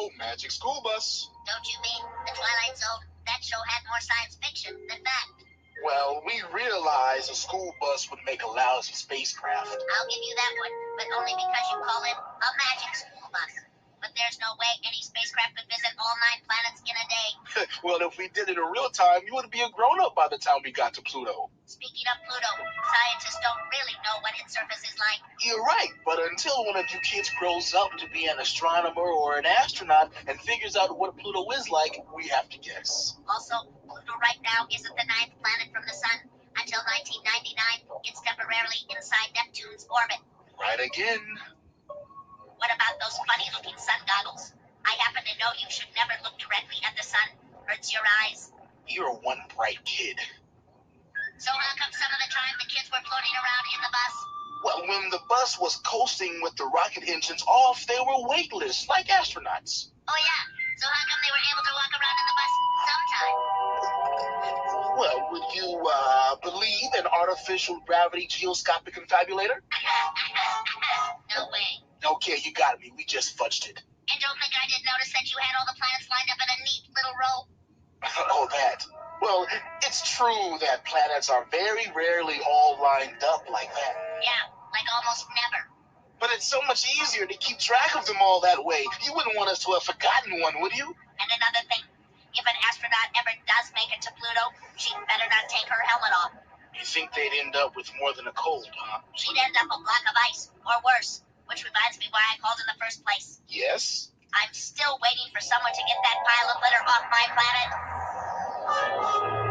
Pluto Magic School Bus. Don't you mean The Twilight Zone? That show had more science fiction than fact. Well, we realized a school bus would make a lousy spacecraft. I'll give you that one, but only because you call it a magic school bus. But there's no way any spacecraft could visit all 9 planets in a day. Well, if we did it in real time, you would be a grown-up by the time we got to Pluto. Speaking of Pluto, scientists don't really know what its surface is like. You're right, but until one of you kids grows up to be an astronomer or an astronaut and figures out what Pluto is like, we have to guess. Also, Pluto right now isn't the 9th planet from the sun. Until 1999, it's temporarily inside Neptune's orbit. Right again. What about those funny-looking sun goggles? I happen to know you should never look directly at the sun. Hurts your eyes. You're one bright kid. So how come some of the time the kids were floating around in the bus? Well, when the bus was coasting with the rocket engines off, they were weightless, like astronauts. Oh yeah, so how come they were able to walk around in the bus sometime? Well, would you, believe in artificial gravity geoscopic confabulator? No way. Okay, you got me. We just fudged it. And don't think I didn't notice that you had all the planets lined up in a neat little row. Oh, that. Well, it's true that planets are very rarely all lined up like that. Yeah, like almost never. But it's so much easier to keep track of them all that way. You wouldn't want us to have forgotten one, would you? And another thing, if an astronaut ever does make it to Pluto, she'd better not take her helmet off. You think they'd end up with more than a cold, huh? She'd end up a block of ice, or worse. Which reminds me why I called in the first place. Yes? I'm still waiting for someone to get that pile of litter off my planet.